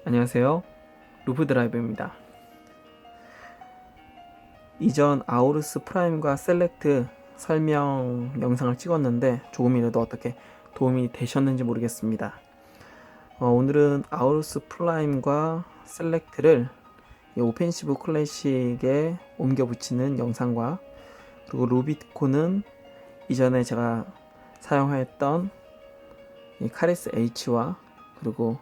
안녕하세요. 루프드라이버입니다. 이전 아우루스 프라임과 셀렉트 설명 영상을 찍었는데 조금이라도 어떻게 도움이 되셨는지 모르겠습니다. 오늘은 아우루스 프라임과 셀렉트를 오펜시브 클래식에 옮겨 붙이는 영상과 그리고 루비콘은 이전에 제가 사용했던 이 카리스 H와 그리고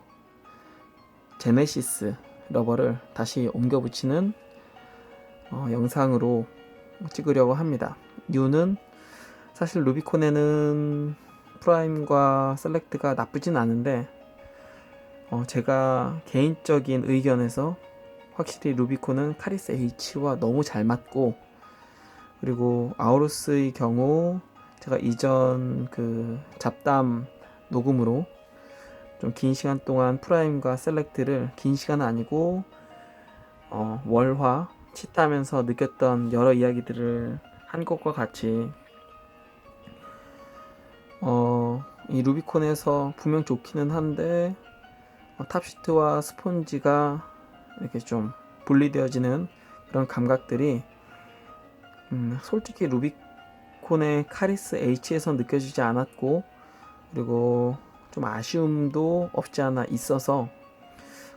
제네시스 러버를 다시 옮겨 붙이는 영상으로 찍으려고 합니다. 이유는 사실 루비콘에는 프라임과 셀렉트가 나쁘진 않은데 제가 개인적인 의견에서 확실히 루비콘은 카리스 H와 너무 잘 맞고, 그리고 아우루스의 경우 제가 이전 그 잡담 녹음으로 좀 긴 시간 동안 프라임과 셀렉트를, 긴 시간은 아니고 월화 치타하면서 느꼈던 여러 이야기들을 한 것과 같이 이 루비콘에서 분명 좋기는 한데 탑시트와 스폰지가 이렇게 좀 분리되어지는 그런 감각들이 솔직히 루비콘의 카리스 H에서 느껴지지 않았고, 그리고 좀 아쉬움도 없지 않아 있어서,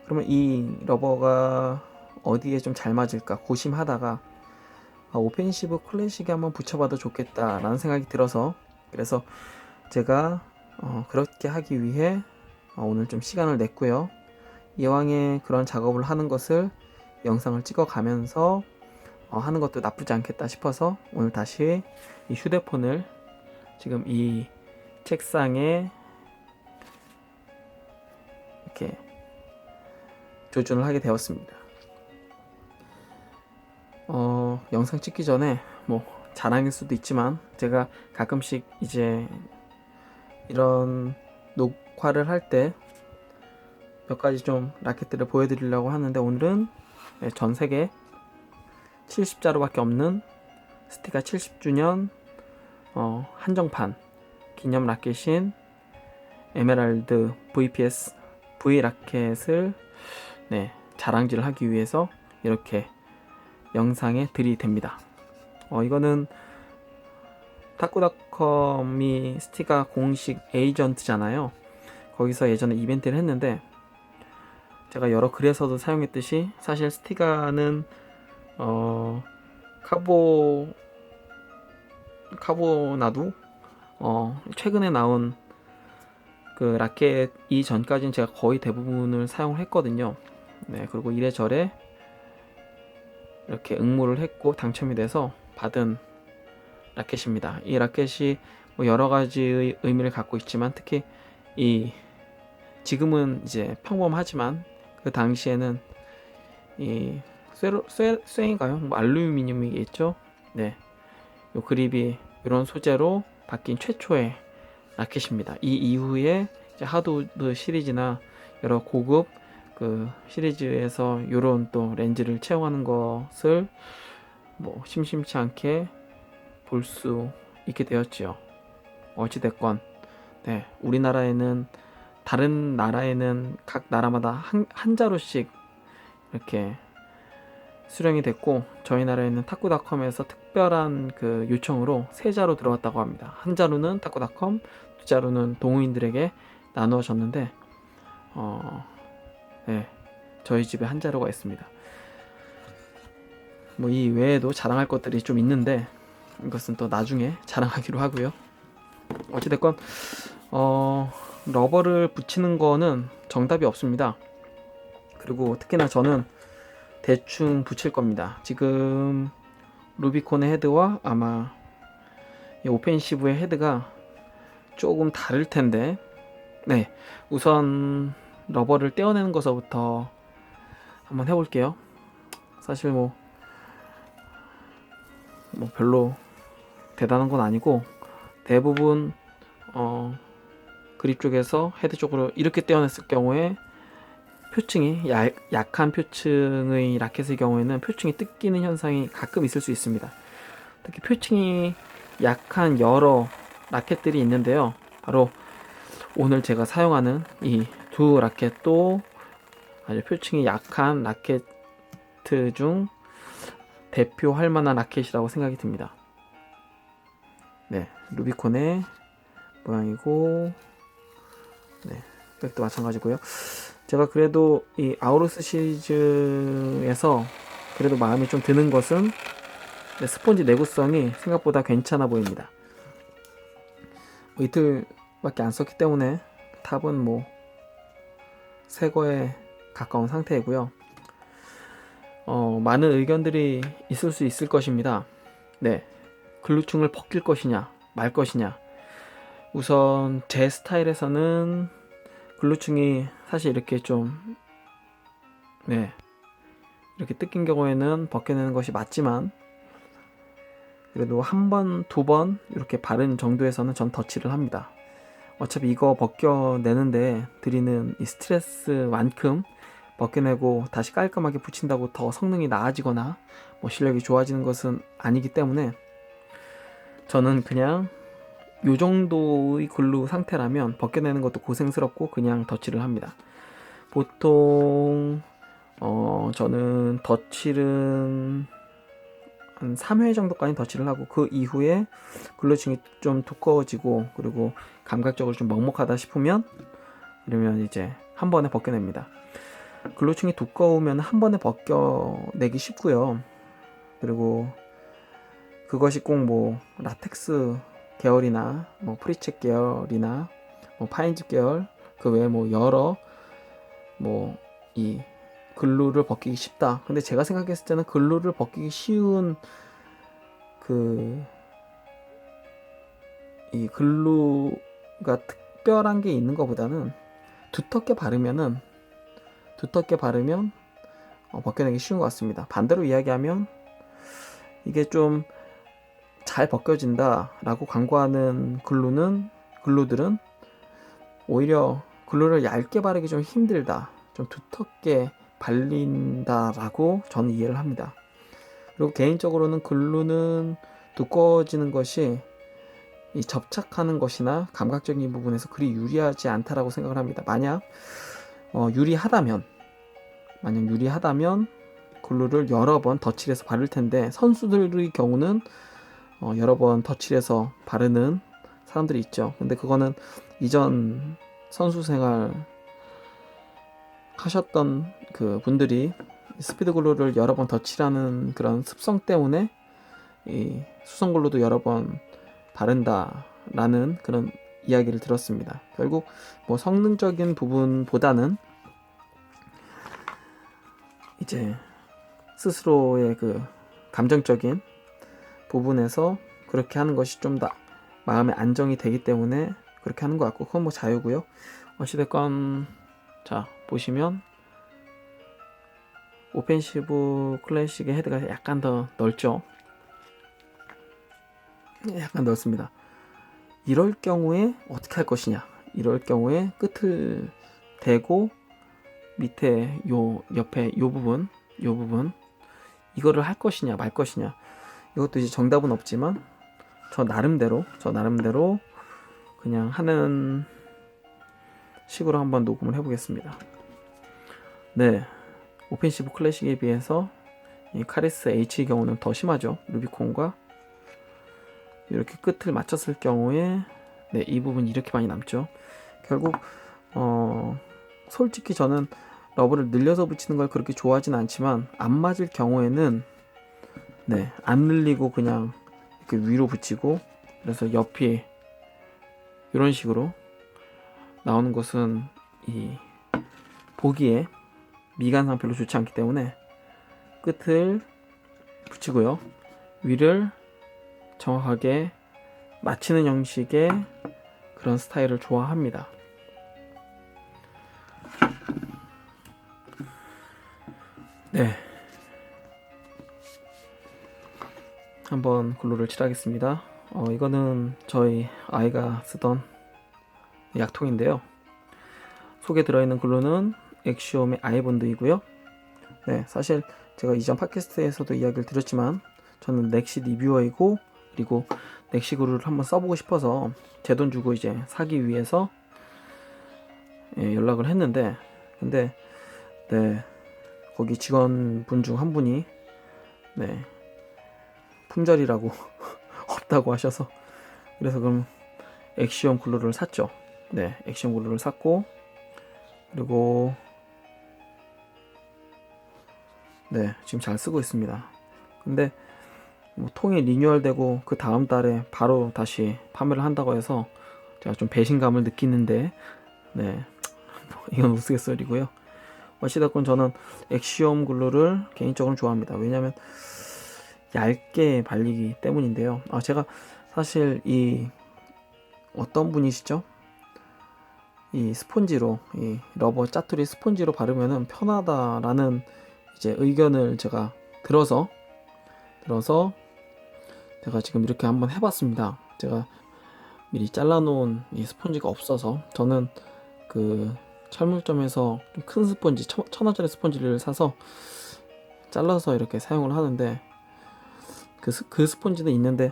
그러면 이 러버가 어디에 좀 잘 맞을까 고심하다가 오펜시브 클래식에 한번 붙여봐도 좋겠다 라는 생각이 들어서, 그래서 제가 그렇게 하기 위해 오늘 좀 시간을 냈고요. 이왕에 그런 작업을 하는 것을 영상을 찍어 가면서 하는 것도 나쁘지 않겠다 싶어서 오늘 다시 이 휴대폰을 지금 이 책상에 이렇게 조준을 하게 되었습니다. 영상 찍기 전에 뭐 자랑일 수도 있지만 제가 가끔씩 이제 이런 녹화를 할 때 몇 가지 좀 라켓들을 보여드리려고 하는데, 오늘은 전 세계 70자루밖에 없는 스티가 70주년 한정판 기념 라켓인 에메랄드 VPS V 라켓을 자랑질을 하기 위해서 이렇게 영상에 들이댑니다. 이거는 타쿠닷컴이 스티가 공식 에이전트잖아요. 거기서 예전에 이벤트를 했는데, 제가 여러 글에서도 사용했듯이 사실 스티가는 카보나두 최근에 나온 그 라켓 이전까지는 제가 거의 대부분을 사용을 했거든요. 그리고 이래저래 이렇게 응모를 했고 당첨이 돼서 받은 라켓입니다. 이 라켓이 여러 가지의 의미를 갖고 있지만, 특히 지금은 이제 평범하지만 그 당시에는 이 쇠인가요? 알루미늄이겠죠? 요 그립이 이런 소재로 바뀐 최초의 라켓입니다. 이 이후에 이제 하드우드 시리즈나 여러 고급 그 시리즈에서 이런 또 렌즈를 채용하는 것을 뭐 심심치 않게 볼 수 있게 되었지요. 어찌됐건 우리나라에는, 다른 나라에는 각 나라마다 한 자루씩 이렇게 수령이 됐고, 저희 나라에는 타쿠닷컴에서 특별한 그 요청으로 3자루 들어왔다고 합니다. 한 자루는 타쿠닷컴, 2자루는 동호인들에게 나누어졌는데 저희 집에 한 자루가 있습니다. 뭐 이 외에도 자랑할 것들이 좀 있는데 이것은 또 나중에 자랑하기로 하고요. 어찌됐건 러버를 붙이는 거는 정답이 없습니다. 그리고 특히나 저는 대충 붙일 겁니다. 지금 루비콘의 헤드와 아마 오펜시브의 헤드가 조금 다를 텐데, 우선 러버를 떼어내는 것부터 한번 해볼게요. 사실 뭐 별로 대단한 건 아니고, 대부분 그립 쪽에서 헤드 쪽으로 이렇게 떼어냈을 경우에 표층이 약한 표층의 라켓의 경우에는 표층이 뜯기는 현상이 가끔 있을 수 있습니다. 특히 표층이 약한 여러 라켓들이 있는데요. 바로 오늘 제가 사용하는 이 두 라켓도 아주 표층이 약한 라켓 중 대표할 만한 라켓이라고 생각이 듭니다. 네, 루비콘의 모양이고, 네, 백도 마찬가지고요. 제가 그래도 이 아우루스 시리즈에서 그래도 마음에 좀 드는 것은 스펀지 내구성이 생각보다 괜찮아 보입니다. 뭐 이틀밖에 안 썼기 때문에 탑은 뭐 새거에 가까운 상태이고요. 많은 의견들이 있을 수 있을 것입니다. 네, 글루충을 벗길 것이냐 말 것이냐. 우선 제 스타일에서는 글루충이 사실 이렇게 좀 이렇게 뜯긴 경우에는 벗겨내는 것이 맞지만, 그래도 한 번, 두 번 이렇게 바른 정도에서는 전 덧칠을 합니다. 어차피 이거 벗겨내는데 들이는 이 스트레스만큼 벗겨내고 다시 깔끔하게 붙인다고 더 성능이 나아지거나 뭐 실력이 좋아지는 것은 아니기 때문에 저는 그냥 요 정도의 글루 상태라면 벗겨내는 것도 고생스럽고 그냥 덧칠을 합니다. 보통 저는 덧칠은 한 3회 정도까지 덧칠을 하고, 그 이후에 글루층이 좀 두꺼워지고 그리고 감각적으로 좀 먹먹하다 싶으면 이러면 이제 한 번에 벗겨냅니다. 글루층이 두꺼우면 한 번에 벗겨내기 쉽고요. 그리고 그것이 꼭 뭐 라텍스 계열이나 뭐 프리책 계열이나 뭐 파인집 계열 그 외에 뭐 여러 뭐 이 글루를 벗기기 쉽다. 근데 제가 생각했을 때는 글루를 벗기기 쉬운 이 글루가 특별한 게 있는 것보다는 두텁게 바르면 벗겨내기 쉬운 것 같습니다. 반대로 이야기하면 이게 좀 잘 벗겨진다 라고 광고하는 글루들은 오히려 글루를 얇게 바르기 좀 힘들다, 좀 두텁게 발린다 라고 저는 이해를 합니다. 그리고 개인적으로는 글루는 두꺼워지는 것이 이 접착하는 것이나 감각적인 부분에서 그리 유리하지 않다라고 생각을 합니다. 만약 유리하다면 글루를 여러 번 덧칠해서 바를 텐데, 선수들의 경우는 여러 번 덧칠해서 바르는 사람들이 있죠. 근데 그거는 이전 선수 생활 하셨던 그 분들이 스피드 글루를 여러 번 덧칠하는 그런 습성 때문에 이 수성 글루도 여러 번 바른다라는 그런 이야기를 들었습니다. 결국 뭐 성능적인 부분보다는 이제 스스로의 그 감정적인 부분에서 그렇게 하는 것이 좀 더 마음의 안정이 되기 때문에 그렇게 하는 것 같고, 그건 뭐 자유고요. 어찌됐건 자 보시면 오펜시브 클래식의 헤드가 약간 더 넓죠. 약간 넓습니다. 이럴 경우에 어떻게 할 것이냐. 이럴 경우에 끝을 대고 밑에 요 옆에 요 부분 이거를 할 것이냐 말 것이냐. 이것도 이제 정답은 없지만 저 나름대로 그냥 하는 식으로 한번 녹음을 해보겠습니다. 네, 오펜시브 클래식에 비해서 이 카리스 H의 경우는 더 심하죠. 루비콘과 이렇게 끝을 맞췄을 경우에 이 부분이 이렇게 많이 남죠. 결국 솔직히 저는 러브를 늘려서 붙이는 걸 그렇게 좋아하진 않지만, 안 맞을 경우에는 안 늘리고 그냥 이렇게 위로 붙이고, 그래서 옆이 이런 식으로 나오는 것은 이 보기에 미간상 별로 좋지 않기 때문에 끝을 붙이고요, 위를 정확하게 맞추는 형식의 그런 스타일을 좋아합니다. 네, 한번 글루를 칠하겠습니다. 이거는 저희 아이가 쓰던 약통인데요. 속에 들어있는 글루는 엑시옴의 아이본드이고요. 네, 사실 제가 이전 팟캐스트에서도 이야기를 드렸지만 저는 넥시 리뷰어이고, 그리고 넥시 글루를 한번 써보고 싶어서 제 돈 주고 이제 사기 위해서 연락을 했는데, 근데 네, 거기 직원분 중 한 분이 네, 품절이라고 없다고 하셔서, 그래서 그럼 엑시엄 글루를 샀죠. 네, 엑시엄 글루를 샀고, 그리고 네, 지금 잘 쓰고 있습니다. 근데 뭐 통이 리뉴얼되고 그 다음 달에 바로 다시 판매를 한다고 해서 제가 좀 배신감을 느끼는데, 네, 이건 우스갯소리고요. 어찌됐건 저는 엑시엄 글루를 개인적으로 좋아합니다. 왜냐면 얇게 발리기 때문인데요. 제가 사실 이 어떤 분이시죠? 이 스폰지로, 이 러버 짜투리 스폰지로 바르면은 편하다라는 이제 의견을 제가 들어서 제가 지금 이렇게 한번 해봤습니다. 제가 미리 잘라놓은 이 스폰지가 없어서, 저는 그 철물점에서 좀 큰 스폰지, 1,000원짜리 스폰지를 사서 잘라서 이렇게 사용을 하는데, 그 스폰지는 있는데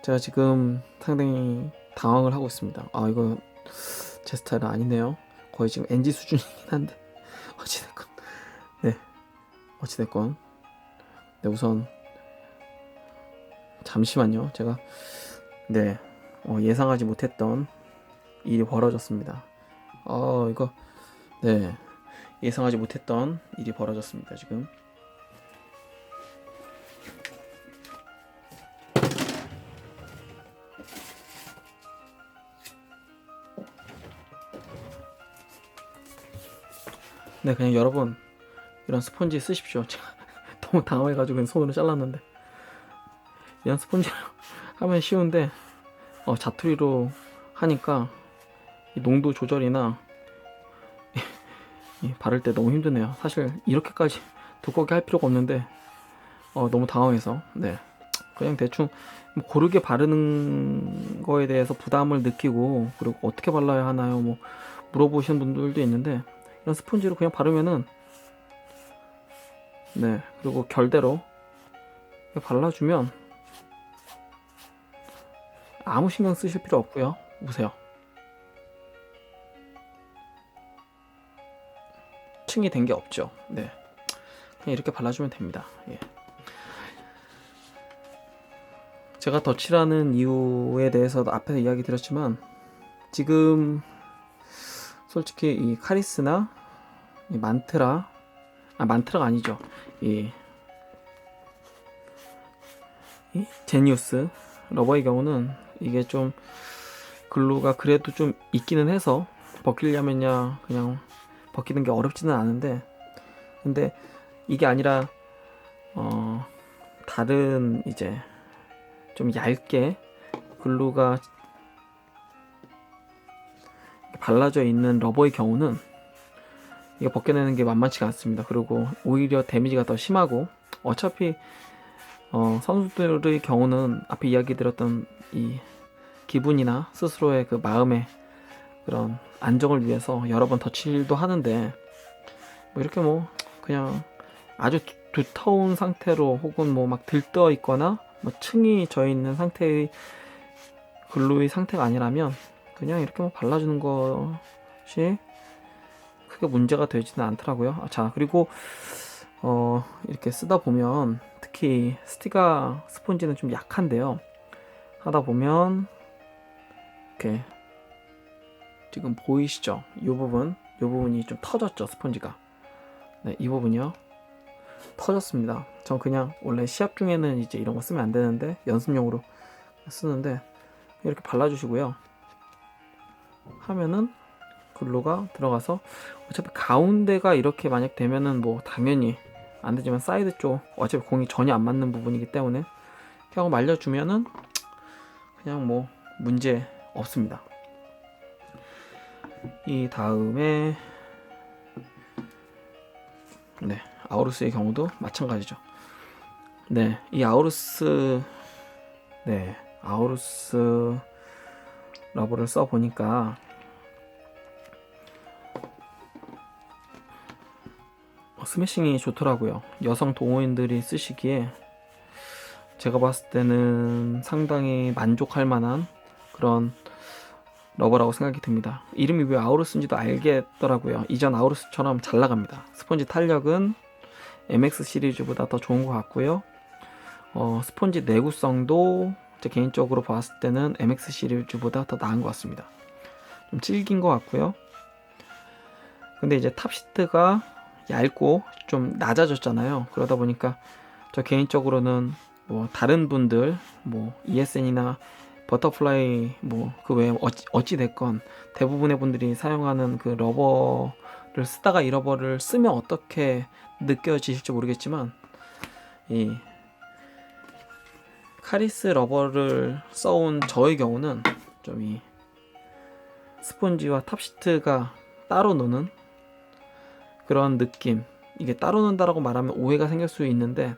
제가 지금 상당히 당황을 하고 있습니다. 이거 제 스타일은 아니네요. 거의 지금 NG 수준이긴 한데 어찌됐건 네, 우선 잠시만요. 제가 네, 예상하지 못했던 일이 벌어졌습니다. 이거 네, 예상하지 못했던 일이 벌어졌습니다. 지금 네, 그냥 여러분 이런 스폰지 쓰십시오. 제가 너무 당황해가지고 그냥 손으로 잘랐는데, 이런 스폰지로 하면 쉬운데 자투리로 하니까 이 농도 조절이나 바를 때 너무 힘드네요. 사실 이렇게까지 두껍게 할 필요가 없는데 너무 당황해서 네, 그냥 대충 뭐 고르게 바르는 거에 대해서 부담을 느끼고, 그리고 어떻게 발라야 하나요 뭐 물어보시는 분들도 있는데, 이런 스폰지로 그냥 바르면은 네, 그리고 결대로 발라주면 아무 신경 쓰실 필요 없고요. 보세요, 층이 된 게 없죠. 네, 그냥 이렇게 발라주면 됩니다. 예. 제가 덧칠하는 이유에 대해서도 앞에서 이야기 드렸지만, 지금 솔직히 이 카리스나 이 만트라가 아니죠, 이 제니우스 러버의 경우는 이게 좀 글루가 그래도 좀 있기는 해서 벗기려면야 그냥 벗기는 게 어렵지는 않은데, 근데 이게 아니라 다른 이제 좀 얇게 글루가 발라져 있는 러버의 경우는 이거 벗겨내는 게 만만치가 않습니다. 그리고 오히려 데미지가 더 심하고, 어차피 선수들의 경우는 앞에 이야기 드렸던 이 기분이나 스스로의 그 마음의 그런 안정을 위해서 여러 번 덧칠도 하는데, 뭐 이렇게 뭐 그냥 아주 두터운 상태로, 혹은 뭐 막 들떠 있거나 뭐 층이 져 있는 상태의 글루의 상태가 아니라면 그냥 이렇게 뭐 발라주는 것이 크게 문제가 되지는 않더라고요. 자, 그리고 이렇게 쓰다 보면, 특히 스티가 스폰지는 좀 약한데요, 하다 보면 이렇게 지금 보이시죠? 이 부분이 좀 터졌죠, 스폰지가. 네, 이 부분이요, 터졌습니다. 전 그냥 원래 시합 중에는 이제 이런 거 쓰면 안 되는데 연습용으로 쓰는데, 이렇게 발라주시고요. 하면은 글루가 들어가서, 어차피 가운데가 이렇게 만약 되면은 뭐 당연히 안 되지만, 사이드 쪽 어차피 공이 전혀 안 맞는 부분이기 때문에 이렇게 하고 말려주면은 그냥 뭐 문제 없습니다. 이 다음에 네, 아우루스의 경우도 마찬가지죠. 네, 이 아우루스 러버를 써 보니까 스매싱이 좋더라고요. 여성 동호인들이 쓰시기에 제가 봤을 때는 상당히 만족할 만한 그런 러버라고 생각이 듭니다. 이름이 왜 아우루스인지도 알겠더라고요. 이전 아우루스처럼 잘 나갑니다. 스펀지 탄력은 MX 시리즈보다 더 좋은 것 같고요. 스펀지 내구성도 제 개인적으로 봤을 때는 MX 시리즈보다 더 나은 것 같습니다. 좀 질긴 것 같고요. 근데 이제 탑시트가 얇고 좀 낮아졌잖아요. 그러다 보니까 저 개인적으로는 뭐 다른 분들 뭐 ESN이나 버터플라이 뭐 그 외에 어찌 됐건 대부분의 분들이 사용하는 그 러버를 쓰다가 이 러버를 쓰면 어떻게 느껴지실지 모르겠지만 이 카리스 러버를 써온 저의 경우는 좀 이 스폰지와 탑시트가 따로 노는 그런 느낌. 이게 따로 논다라고 말하면 오해가 생길 수 있는데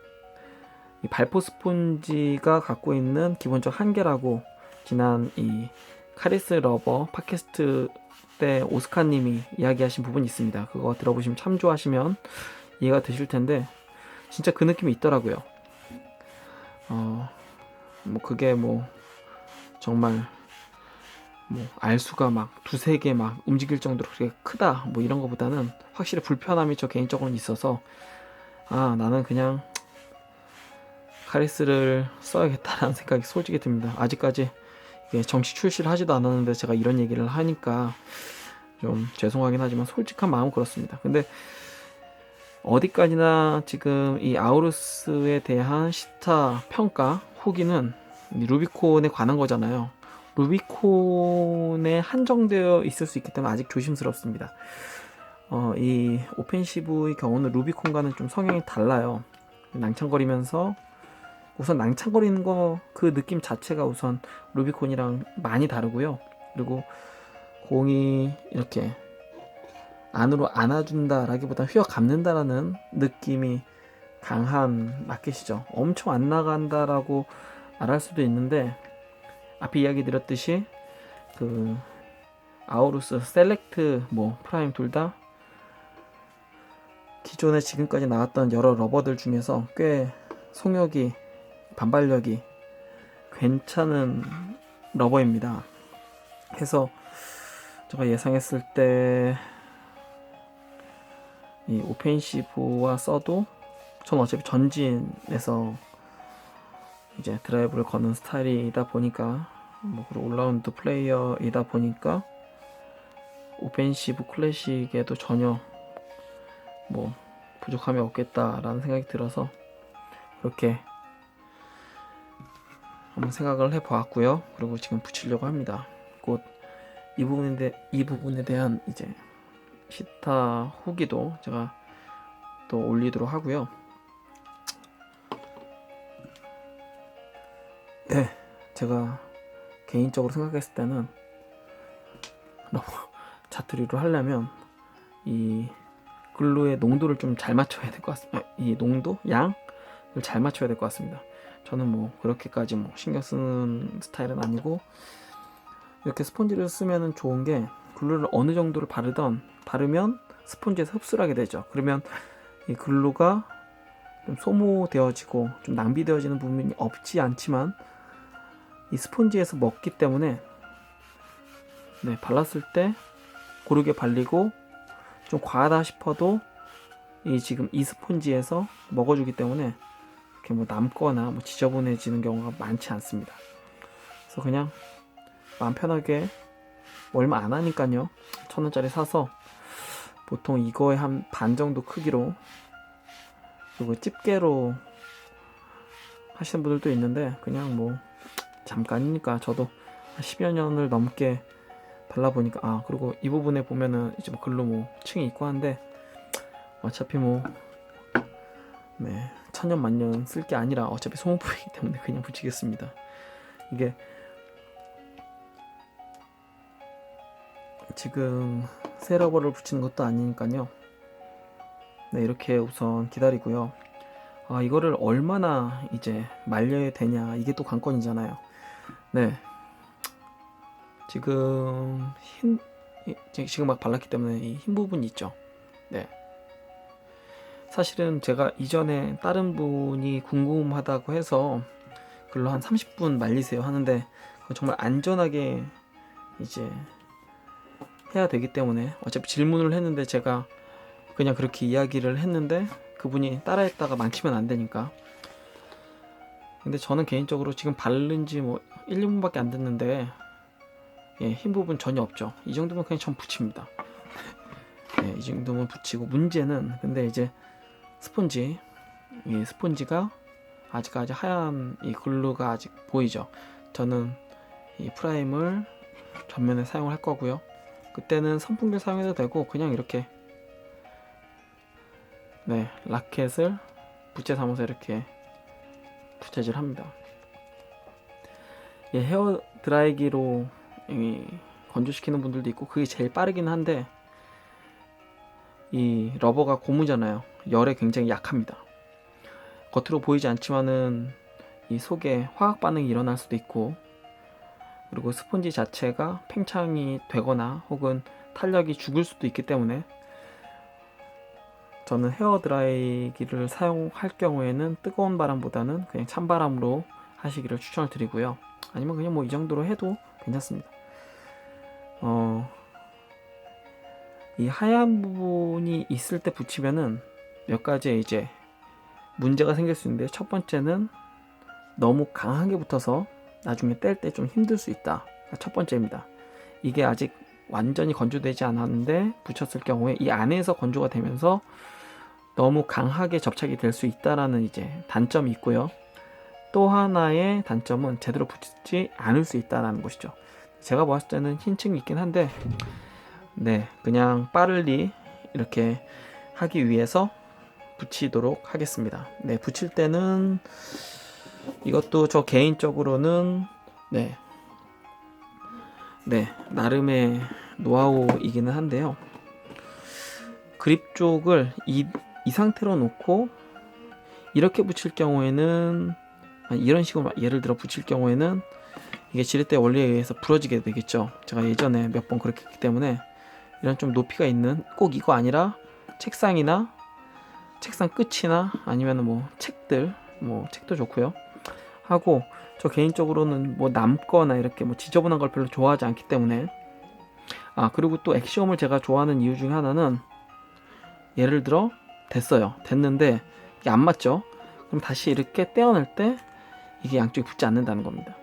이 발포 스폰지가 갖고 있는 기본적 한계라고 지난 이 카리스 러버 팟캐스트 때 오스카님이 이야기하신 부분이 있습니다. 그거 들어보시면 참조하시면 이해가 되실 텐데 진짜 그 느낌이 있더라고요. 뭐 그게 뭐 정말 뭐 알수가 막 두세 개 막 움직일 정도로 그렇게 크다 뭐 이런 거보다는 확실히 불편함이 저 개인적으로는 있어서 나는 그냥 카리스를 써야겠다라는 생각이 솔직히 듭니다. 아직까지 정식 출시를 하지도 않았는데 제가 이런 얘기를 하니까 좀 죄송하긴 하지만 솔직한 마음은 그렇습니다. 근데 어디까지나 지금 이 아우루스에 대한 시타 평가 후기는 루비콘에 관한 거잖아요. 루비콘에 한정되어 있을 수 있기 때문에 아직 조심스럽습니다. 이 오펜시브의 경우는 루비콘과는 좀 성향이 달라요. 낭창거리면서 우선 낭창거리는 거 그 느낌 자체가 우선 루비콘이랑 많이 다르고요. 그리고 공이 이렇게 안으로 안아준다라기보다 휘어 감는다라는 느낌이 강한 라켓이죠. 엄청 안 나간다라고 말할 수도 있는데 앞에 이야기 드렸듯이 그 아우루스 셀렉트 뭐 프라임 둘 다 기존에 지금까지 나왔던 여러 러버들 중에서 꽤 속력이 반발력이 괜찮은 러버입니다. 해서 제가 예상했을 때 이 오펜시브와 써도 전 어차피 전진에서 이제 드라이브를 거는 스타일이다 보니까 뭐 그리고 올라운드 플레이어이다 보니까 오펜시브 클래식에도 전혀 뭐 부족함이 없겠다라는 생각이 들어서 그렇게 한번 생각을 해보았고요. 그리고 지금 붙이려고 합니다. 곧 이 부분에 대한 이제 시타 후기도 제가 또 올리도록 하고요. 네, 제가 개인적으로 생각했을 때는 자투리를 하려면 이 글루의 농도를 좀 잘 맞춰야 될 것 같습니다. 이 농도, 양을 잘 맞춰야 될 것 같습니다. 저는 뭐 그렇게까지 뭐 신경 쓰는 스타일은 아니고 이렇게 스펀지를 쓰면은 좋은 게 글루를 어느 정도를 바르면 스펀지에서 흡수를 하게 되죠. 그러면 이 글루가 좀 소모되어지고 좀 낭비되어지는 부분이 없지 않지만 이 스펀지에서 먹기 때문에 발랐을 때 고르게 발리고 좀 과하다 싶어도 지금 이 스펀지에서 먹어주기 때문에 이렇게 뭐 남거나 뭐 지저분해지는 경우가 많지 않습니다. 그래서 그냥 마음 편하게 얼마 안 하니까요. 1,000원짜리 사서 보통 이거의 한 반 정도 크기로 그리고 집게로 하시는 분들도 있는데 그냥 뭐 잠깐이니까 저도 10여 년을 넘게 발라보니까 그리고 이 부분에 보면은 이제 뭐 글로 뭐 층이 있고 한데 어차피 뭐 천년 만년 쓸 게 아니라 어차피 소모품이기 때문에 그냥 붙이겠습니다. 이게 지금 새 러버를 붙이는 것도 아니니까요. 이렇게 우선 기다리고요. 이거를 얼마나 이제 말려야 되냐 이게 또 관건이잖아요. 지금 지금 막 발랐기 때문에 이 흰 부분이 있죠. 사실은 제가 이전에 다른 분이 궁금하다고 해서 글로 한 30분 말리세요 하는데 정말 안전하게 이제 해야 되기 때문에 어차피 질문을 했는데 제가 그냥 그렇게 이야기를 했는데 그분이 따라했다가 망치면 안 되니까. 근데 저는 개인적으로 지금 바른 지 뭐 1, 2분밖에 안 됐는데 예, 흰 부분 전혀 없죠. 이 정도면 그냥 전 붙입니다. 예, 이 정도면 붙이고, 문제는 근데 이제 스폰지, 이 스폰지가 아직까지 하얀 이 글루가 아직 보이죠. 저는 이 프라임을 전면에 사용을 할 거고요. 그때는 선풍기를 사용해도 되고 그냥 이렇게 네, 라켓을 부채 삼아서 이렇게 부채질 합니다. 예, 헤어 드라이기로 건조시키는 분들도 있고 그게 제일 빠르긴 한데 이 러버가 고무잖아요. 열에 굉장히 약합니다. 겉으로 보이지 않지만은 이 속에 화학 반응이 일어날 수도 있고, 그리고 스펀지 자체가 팽창이 되거나 혹은 탄력이 죽을 수도 있기 때문에 저는 헤어 드라이기를 사용할 경우에는 뜨거운 바람보다는 그냥 찬바람으로 하시기를 추천을 드리고요. 아니면 그냥 뭐 이 정도로 해도 괜찮습니다. 이 하얀 부분이 있을 때 붙이면은 몇 가지 이제 문제가 생길 수 있는데, 첫 번째는 너무 강하게 붙어서 나중에 뗄 때 좀 힘들 수 있다. 첫 번째입니다. 이게 아직 완전히 건조되지 않았는데 붙였을 경우에 이 안에서 건조가 되면서 너무 강하게 접착이 될 수 있다라는 이제 단점이 있고요. 또 하나의 단점은 제대로 붙이지 않을 수 있다라는 것이죠. 제가 봤을 때는 흰층이 있긴 한데 네, 그냥 빠르리 이렇게 하기 위해서 붙이도록 하겠습니다. 네, 붙일 때는 이것도 저 개인적으로는 네, 나름의 노하우이기는 한데요. 그립 쪽을 이 상태로 놓고 이렇게 붙일 경우에는, 이런 식으로 예를 들어 붙일 경우에는 이게 지렛대 원리에 의해서 부러지게 되겠죠. 제가 예전에 몇 번 그렇게 했기 때문에 이런 좀 높이가 있는, 꼭 이거 아니라 책상이나 책상 끝이나 아니면 뭐 책들, 뭐 책도 좋고요 하고, 저 개인적으로는 뭐 남거나 이렇게 뭐 지저분한 걸 별로 좋아하지 않기 때문에. 그리고 또 엑시엄을 제가 좋아하는 이유 중에 하나는, 예를 들어 됐는데 이게 안 맞죠. 그럼 다시 이렇게 떼어낼 때 이게 양쪽이 붙지 않는다는 겁니다.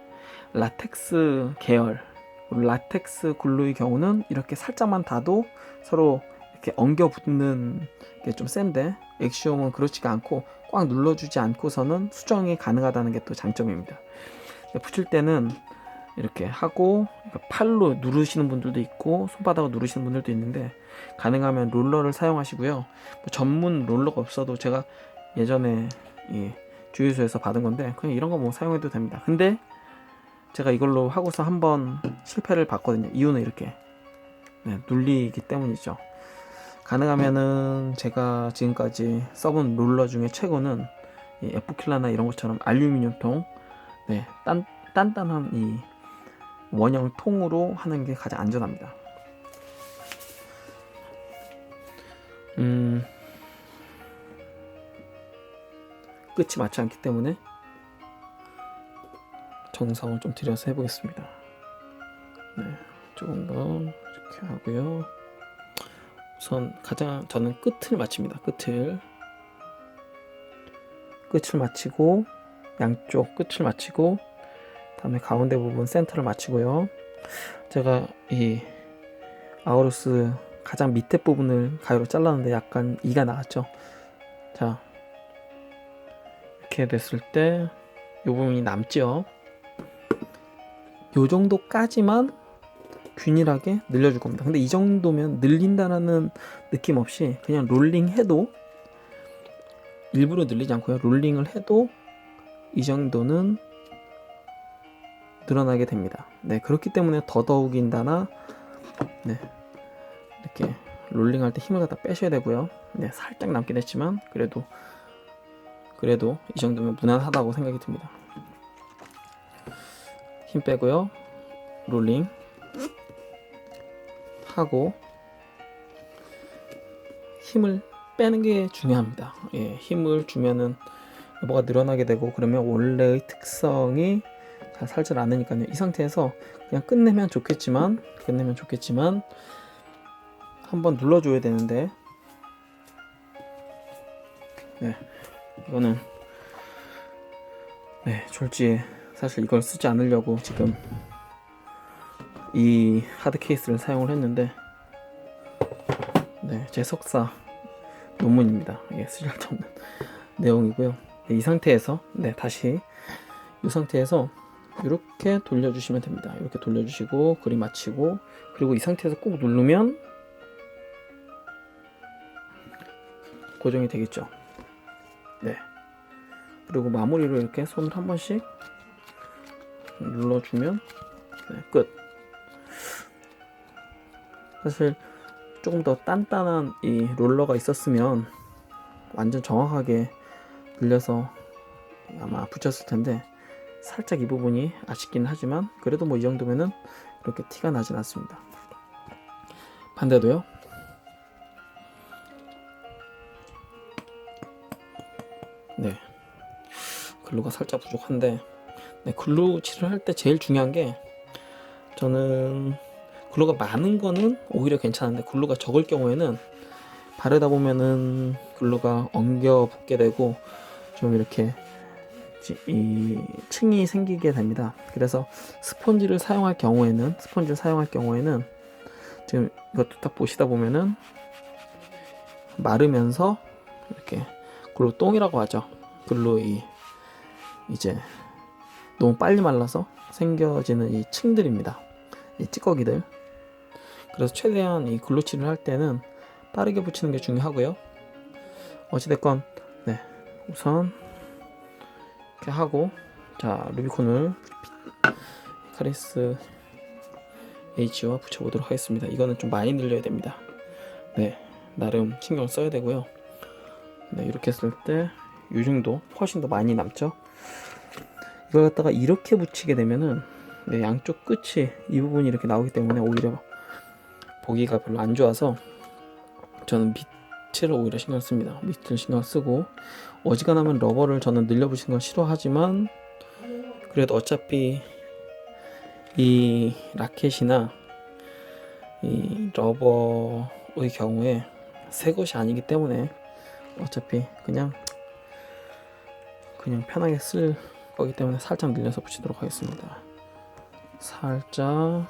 라텍스 계열, 라텍스 글루의 경우는 이렇게 살짝만 닿아도 서로 이렇게 엉겨 붙는 게 좀 센데, 엑시엄은 그렇지가 않고 꽉 눌러주지 않고서는 수정이 가능하다는 게 또 장점입니다. 붙일 때는 이렇게 하고 팔로 누르시는 분들도 있고 손바닥으로 누르시는 분들도 있는데, 가능하면 롤러를 사용하시고요. 뭐 전문 롤러가 없어도 제가 예전에 주유소에서 받은 건데 그냥 이런 거 뭐 사용해도 됩니다. 근데 제가 이걸로 하고서 한번 실패를 봤거든요. 이유는 이렇게 눌리기 때문이죠. 가능하면은 제가 지금까지 써본 롤러 중에 최고는 이 에프킬라나 이런 것처럼 알루미늄 통, 단단한 이 원형 통으로 하는 게 가장 안전합니다. 끝이 맞지 않기 때문에 정성을 좀 들여서 해보겠습니다. 네, 조금 더 이렇게 하고요. 우선 저는 끝을 맞춥니다. 끝을 맞추고, 양쪽 끝을 맞추고, 다음에 가운데 부분 센터를 맞추고요. 제가 이 아우루스 가장 밑에 부분을 가위로 잘랐는데 약간 이가 나왔죠. 자, 이렇게 됐을 때 이 부분이 남죠. 요 정도까지만 균일하게 늘려줄 겁니다. 근데 이 정도면 늘린다라는 느낌 없이 그냥 롤링 해도, 일부러 늘리지 않고요, 롤링을 해도 이 정도는 늘어나게 됩니다. 네, 그렇기 때문에 더더욱인다나 이렇게 롤링할 때 힘을 갖다 빼셔야 되고요. 네, 살짝 남긴 했지만 그래도 이 정도면 무난하다고 생각이 듭니다. 힘 빼고요, 롤링 하고 힘을 빼는 게 중요합니다. 예, 힘을 주면은 뭐가 늘어나게 되고, 그러면 원래의 특성이 잘 살질 않으니까요. 이 상태에서 그냥 끝내면 좋겠지만 한번 눌러줘야 되는데, 네, 이거는 졸지에 사실 이걸 쓰지 않으려고 지금 이 하드 케이스를 사용을 했는데, 제 석사 논문입니다. 이게 쓸데없는 내용이고요. 이 상태에서 다시 이 상태에서 이렇게 돌려주시면 됩니다. 이렇게 돌려주시고 그림 맞추고, 그리고 이 상태에서 꾹 누르면 고정이 되겠죠. 그리고 마무리로 이렇게 손을 한 번씩 눌러주면 끝. 사실 조금 더 단단한 이 롤러가 있었으면 완전 정확하게 늘려서 아마 붙였을 텐데, 살짝 이 부분이 아쉽긴 하지만 그래도 뭐 이 정도면은 그렇게 티가 나진 않습니다. 반대도요. 글루가 살짝 부족한데, 글루 칠을 할 때 제일 중요한 게, 저는 글루가 많은 거는 오히려 괜찮은데 글루가 적을 경우에는 바르다 보면은 글루가 엉겨 붙게 되고 좀 이렇게 이 층이 생기게 됩니다. 그래서 스펀지를 사용할 경우에는 지금 이것도 딱 보시다 보면은 마르면서 이렇게 글루 똥이라고 하죠. 글루 이제 너무 빨리 말라서 생겨지는 이 층들입니다. 이 찌꺼기들. 그래서 최대한 이 글루칠을 할 때는 빠르게 붙이는 게 중요하고요. 어찌됐건 우선 이렇게 하고, 자, 루비콘을 카리스 H와 붙여보도록 하겠습니다. 이거는 좀 많이 늘려야 됩니다. 나름 신경을 써야 되고요. 이렇게 했을 때 유증도 훨씬 더 많이 남죠. 이걸 갖다가 이렇게 붙이게 되면은 양쪽 끝이 이 부분이 이렇게 나오기 때문에 오히려 보기가 별로 안 좋아서 저는 밑을 오히려 신경 씁니다. 밑을 신경 쓰고, 어지간하면 러버를 저는 늘려붙이는 걸 싫어하지만 그래도 어차피 이 라켓이나 이 러버의 경우에 새 것이 아니기 때문에 어차피 그냥 편하게 쓸 거기 때문에 살짝 늘려서 붙이도록 하겠습니다. 살짝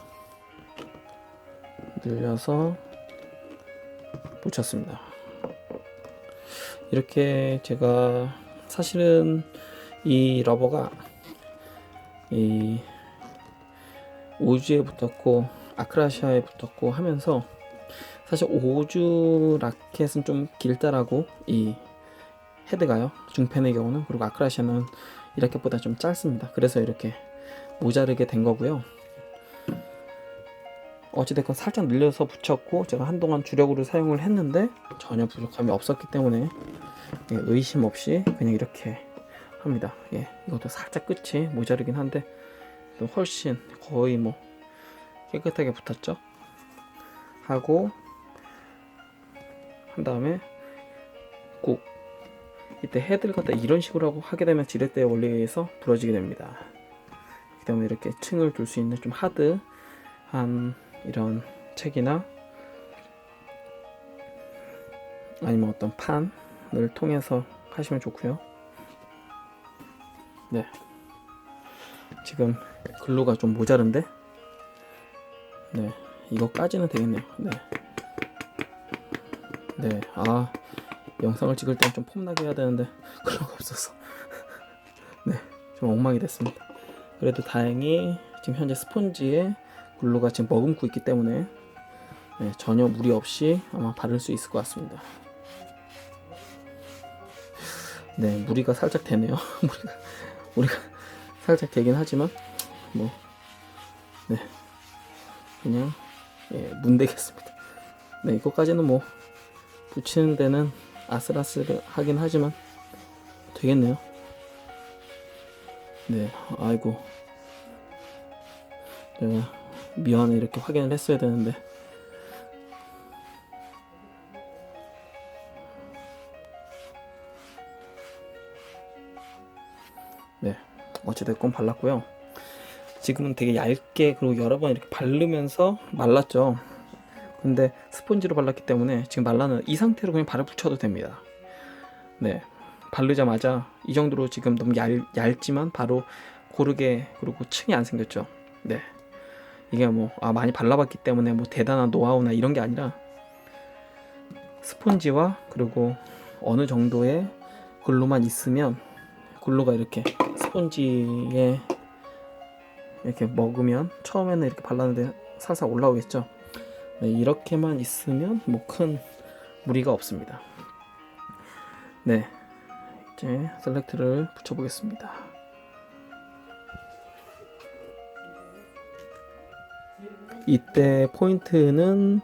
늘려서 붙였습니다. 이렇게 제가 사실은 이 러버가 이 오즈에 붙었고 아크라시아에 붙었고 하면서, 사실 오즈 라켓은 좀 길다라고, 이 헤드가요, 중펜의 경우는. 그리고 아크라시아는 이 라켓보다 좀 짧습니다. 그래서 이렇게 모자르게 된 거고요. 어찌됐건 살짝 늘려서 붙였고, 제가 한동안 주력으로 사용을 했는데 전혀 부족함이 없었기 때문에 의심 없이 그냥 이렇게 합니다. 이것도 살짝 끝이 모자르긴 한데 또 훨씬 거의 뭐 깨끗하게 붙었죠. 하고 한 다음에 꾹, 이때 헤드를 갖다 이런 식으로 하게 되면 지렛대의 원리에 의해서 부러지게 됩니다. 그렇기 때문에 이렇게 층을 둘 수 있는 좀 하드한 이런 책이나 아니면 어떤 판을 통해서 하시면 좋고요. 지금 글루가 좀 모자른데 이거까지는 되겠네요. 영상을 찍을 땐 좀 폼나게 해야 되는데 글루가 없어서 좀 엉망이 됐습니다. 그래도 다행히 지금 현재 스펀지에 글루가 지금 머금고 있기 때문에 전혀 무리 없이 아마 바를 수 있을 것 같습니다. 무리가 살짝 되네요. 무리가 살짝 되긴 하지만 그냥 문대겠습니다. 이거까지는 뭐 붙이는 데는 아슬아슬하긴 하지만 되겠네요. 아이고, 내가 미안해, 이렇게 확인을 했어야 되는데. 어찌됐건 발랐고요. 지금은 되게 얇게, 그리고 여러 번 이렇게 바르면서 말랐죠. 근데 스펀지로 발랐기 때문에 지금 말라는 이 상태로 그냥 발을 붙여도 됩니다. 네, 바르자마자 이 정도로 지금 너무 얇지만 바로 고르게, 그리고 층이 안 생겼죠. 네, 이게 뭐 많이 발라봤기 때문에 뭐 대단한 노하우나 이런 게 아니라 스펀지와 그리고 어느 정도의 글루만 있으면, 글루가 이렇게 스펀지에 이렇게 먹으면 처음에는 이렇게 발랐는데 살살 올라오겠죠. 네, 이렇게만 있으면 뭐 큰 무리가 없습니다. 네, 이제 셀렉트를 붙여보겠습니다. 이때 포인트는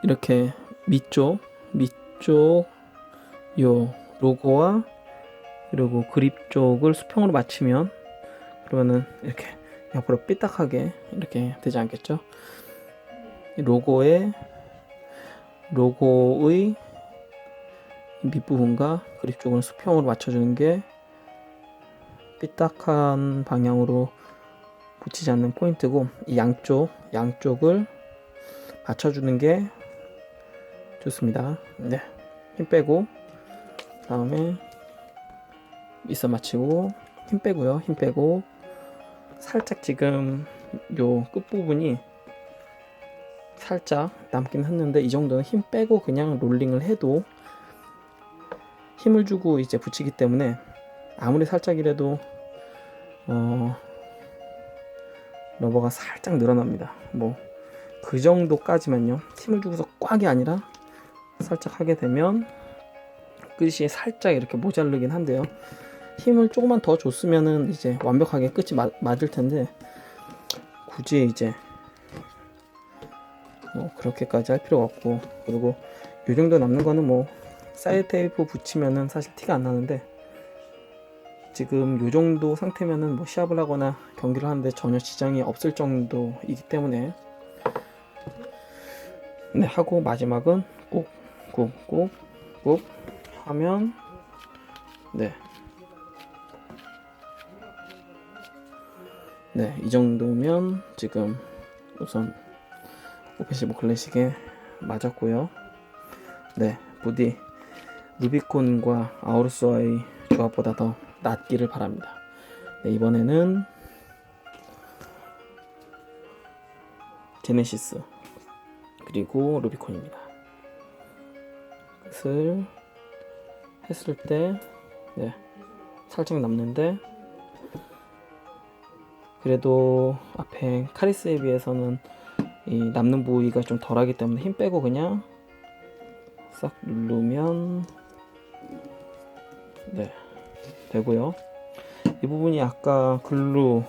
이렇게 밑쪽 요 로고와 그리고 그립 쪽을 수평으로 맞추면, 그러면은 이렇게 옆으로 삐딱하게 이렇게 되지 않겠죠? 로고의 밑부분과 그립 쪽을 수평으로 맞춰주는 게 삐딱한 방향으로 붙이지 않는 포인트고, 이 양쪽을 맞춰주는 게 좋습니다. 네, 힘 빼고, 다음에 밑선 맞추고 힘 빼고요. 힘 빼고 살짝 지금 요 끝부분이 살짝 남긴 했는데, 이 정도는 힘 빼고 그냥 롤링을 해도 힘을 주고 이제 붙이기 때문에 아무리 살짝이라도 러버가 살짝 늘어납니다. 뭐 그 정도까지만요. 힘을 주고서 꽉이 아니라 살짝 하게 되면 끝이 살짝 이렇게 모자르긴 한데요. 힘을 조금만 더 줬으면은 이제 완벽하게 끝이 맞을 텐데, 굳이 이제 뭐 그렇게까지 할 필요가 없고, 그리고 요 정도 남는 거는 뭐 사이드 테이프 붙이면은 사실 티가 안 나는데, 지금 요 정도 상태면은 뭐 시합을 하거나 경기를 하는데 전혀 지장이 없을 정도이기 때문에, 네, 하고 마지막은 꾹 하면, 네, 이 정도면 지금 우선 오펜시브 클래식에 맞았고요. 네, 부디 루비콘과 아우루스와의 조합보다 더 낫기를 바랍니다. 네, 이번에는 제네시스 그리고 루비콘입니다. 끝을 했을 때 살짝 남는데, 그래도 앞에 카리스에 비해서는 이 남는 부위가 좀 덜하기 때문에 힘 빼고 그냥 싹 누르면 되고요. 이 부분이 아까 글루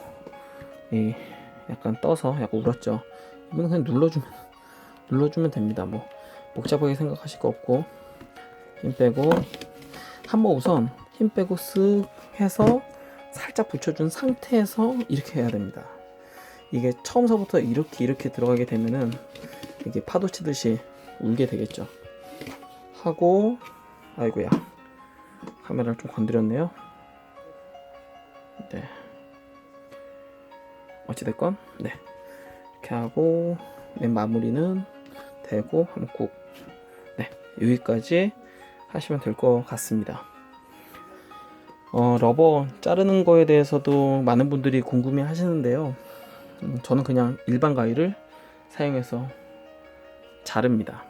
약간 떠서 약간 울었죠. 이분은 그냥 눌러주면 됩니다. 뭐 복잡하게 생각하실 거 없고, 힘 빼고 한번 우선 힘 빼고 쓱 해서 살짝 붙여준 상태에서 이렇게 해야 됩니다. 이게 처음서부터 이렇게 들어가게 되면은 이게 파도 치듯이 울게 되겠죠. 하고, 아이고야, 카메라를 좀 건드렸네요. 네, 어찌됐건 이렇게 하고 맨 마무리는 대고 한번 꾹, 여기까지 하시면 될 것 같습니다. 러버 자르는 거에 대해서도 많은 분들이 궁금해 하시는데요. 저는 그냥 일반 가위를 사용해서 자릅니다.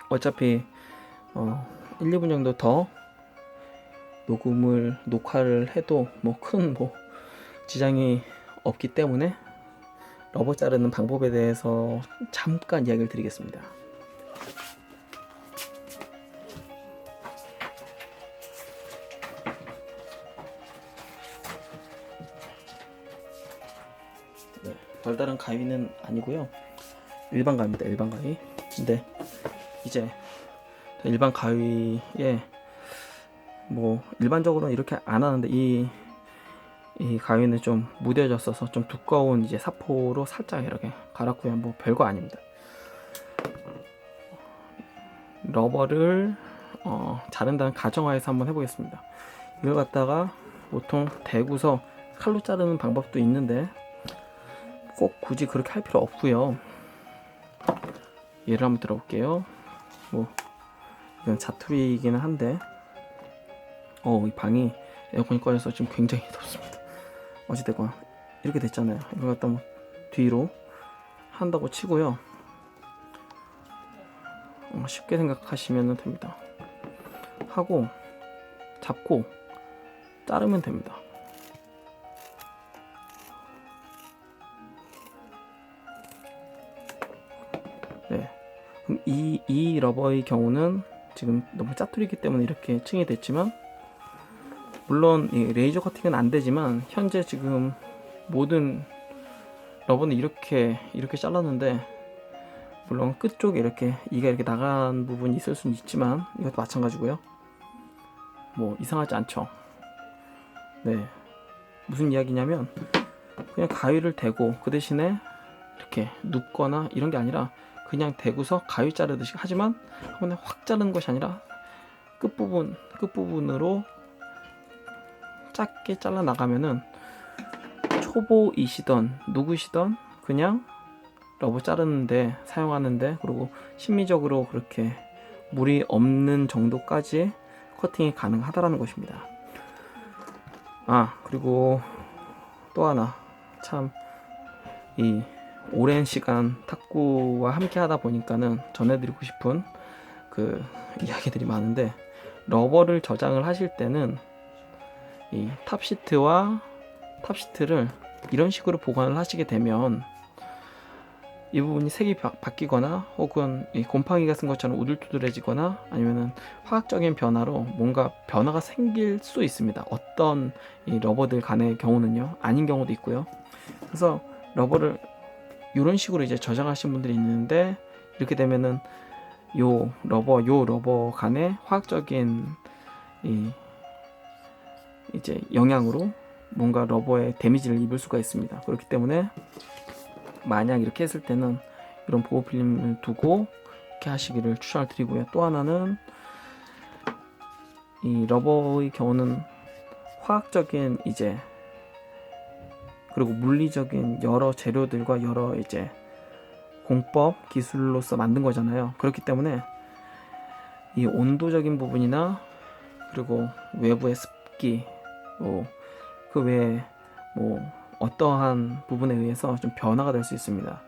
어차피 1, 2분 정도 더 녹화를 해도 큰 지장이 없기 때문에 러버 자르는 방법에 대해서 잠깐 이야기를 드리겠습니다. 별다른 가위는 아니고요. 일반 가위입니다. 일반 가위. 근데 이제 일반 가위에 뭐 일반적으로는 이렇게 안 하는데, 이 가위는 좀 무뎌졌어서 좀 두꺼운 이제 사포로 살짝 이렇게 갈았고요. 뭐 별거 아닙니다. 러버를 자른다는 가정하에서 한번 해보겠습니다. 이걸 갖다가 보통 대구서 칼로 자르는 방법도 있는데 꼭 굳이 그렇게 할 필요 없고요. 예를 한번 들어볼게요. 뭐 이건 자투리이기는 한데 이 방이 에어컨이 꺼져서 지금 굉장히 덥습니다. 어찌됐건 이렇게 됐잖아요. 이걸 갖다 뭐 뒤로 한다고 치고요. 쉽게 생각하시면 됩니다. 하고 잡고 자르면 됩니다. 네. 그럼 이 러버의 경우는 지금 너무 짜투리기 때문에 이렇게 층이 됐지만, 물론 이 레이저 커팅은 안 되지만 현재 지금 모든 러버는 이렇게 잘랐는데, 물론 끝 쪽에 이렇게 이가 이렇게 나간 부분이 있을 수는 있지만 이것도 마찬가지고요. 뭐 이상하지 않죠. 네. 무슨 이야기냐면, 그냥 가위를 대고 그 대신에 이렇게 눕거나 이런 게 아니라 그냥 대고서 가위 자르듯이, 하지만 한 번에 확 자르는 것이 아니라 끝부분으로 작게 잘라 나가면은 초보이시던 누구시던 그냥 러버 자르는데 사용하는데, 그리고 심미적으로 그렇게 무리 없는 정도까지 커팅이 가능하다라는 것입니다. 그리고 또 하나, 참 이 오랜 시간 탁구와 함께 하다 보니까는 전해드리고 싶은 그 이야기들이 많은데, 러버를 저장을 하실 때는 이 탑시트와 탑시트를 이런 식으로 보관을 하시게 되면 이 부분이 색이 바뀌거나 혹은 이 곰팡이가 쓴 것처럼 우둘투둘해지거나 아니면은 화학적인 변화로 뭔가 변화가 생길 수 있습니다. 어떤 이 러버들 간의 경우는요, 아닌 경우도 있고요. 그래서 러버를 이런 식으로 이제 저장하신 분들이 있는데, 이렇게 되면은 요 러버 간의 화학적인 이제 영향으로 뭔가 러버에 데미지를 입을 수가 있습니다. 그렇기 때문에 만약 이렇게 했을 때는 이런 보호 필름을 두고 이렇게 하시기를 추천을 드리고요. 또 하나는 이 러버의 경우는 화학적인 이제 그리고 물리적인 여러 재료들과 여러 이제 공법 기술로서 만든 거잖아요. 그렇기 때문에 이 온도적인 부분이나 그리고 외부의 습기, 그 외에 어떠한 부분에 의해서 좀 변화가 될 수 있습니다.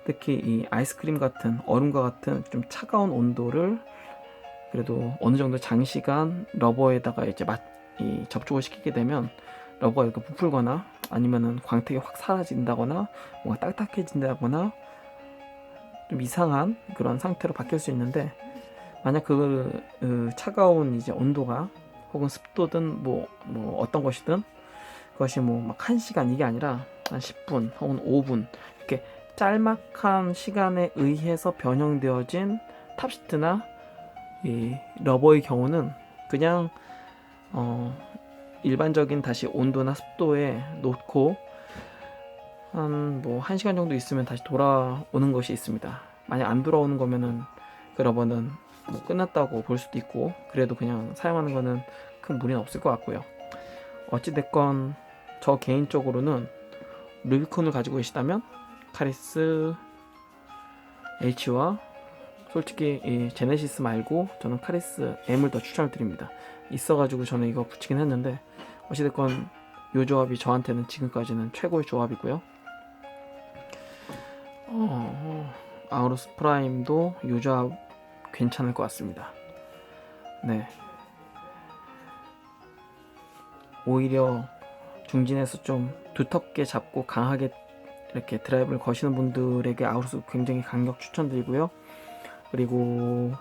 특히 이 아이스크림 같은 얼음과 같은 좀 차가운 온도를 그래도 어느 정도 장시간 러버에다가 이제 접촉을 시키게 되면 러버가 이렇게 부풀거나 아니면은 광택이 확 사라진다거나 뭔가 딱딱해진다거나 좀 이상한 그런 상태로 바뀔 수 있는데, 만약 그 차가운 이제 온도가 혹은 습도든 어떤 것이든 그것이 막 1시간 이게 아니라 한 10분 혹은 5분 이렇게 짤막한 시간에 의해서 변형되어진 탑시트나 이 러버의 경우는 그냥 일반적인 다시 온도나 습도에 놓고 한 1시간 정도 있으면 다시 돌아오는 것이 있습니다. 만약 안 돌아오는 거면은 그 러버는 끝났다고 볼 수도 있고, 그래도 그냥 사용하는 거는 큰 무리는 없을 것 같고요. 어찌됐건 저 개인적으로는 루비콘을 가지고 계시다면 카리스 H와 솔직히 이 제네시스 말고 저는 카리스 M을 더 추천을 드립니다. 있어가지고 저는 이거 붙이긴 했는데, 어찌됐건 이 조합이 저한테는 지금까지는 최고의 조합이고요. 아우루스 프라임도 이 조합 괜찮을 것 같습니다. 네. 오히려 중진에서 좀 두텁게 잡고 강하게 이렇게 드라이브를 거시는 분들에게 아우루스 굉장히 강력 추천드리고요. 그리고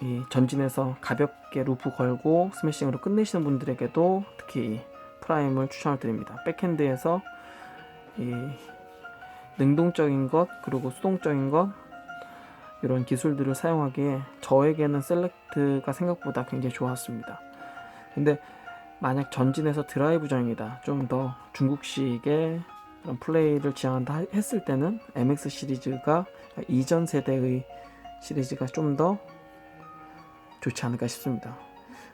이 전진에서 가볍게 루프 걸고 스매싱으로 끝내시는 분들에게도 특히 프라임을 추천을 드립니다. 백핸드에서 이 능동적인 것 그리고 수동적인 것 이런 기술들을 사용하기에 저에게는 셀렉트가 생각보다 굉장히 좋았습니다. 근데 만약 전진에서 드라이브 전형이다, 좀 더 중국식의 그런 플레이를 지향한다 했을 때는 MX 시리즈가 이전 세대의 시리즈가 좀 더 좋지 않을까 싶습니다.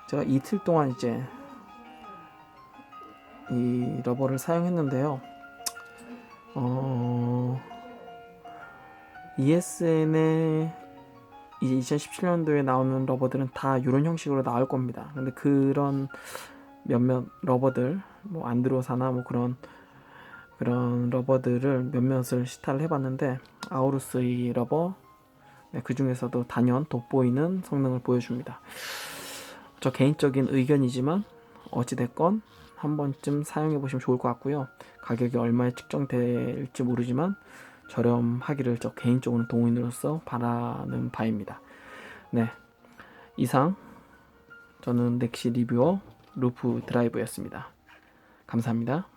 제가 이틀 동안 이제 이 러버를 사용했는데요. ESN의 이제 2017년도에 나오는 러버들은 다 이런 형식으로 나올 겁니다. 근데 그런 몇몇 러버들, 뭐 안드로사나 뭐 그런 러버들을 몇몇을 시타를 해봤는데 아우루스의 러버, 네, 그 중에서도 단연 돋보이는 성능을 보여줍니다. 저 개인적인 의견이지만 어찌됐건 한 번쯤 사용해 보시면 좋을 것 같고요. 가격이 얼마에 측정될지 모르지만 저렴하기를 저 개인적으로 동호인으로서 바라는 바입니다. 네, 이상 저는 넥시 리뷰어 루프 드라이브였습니다. 감사합니다.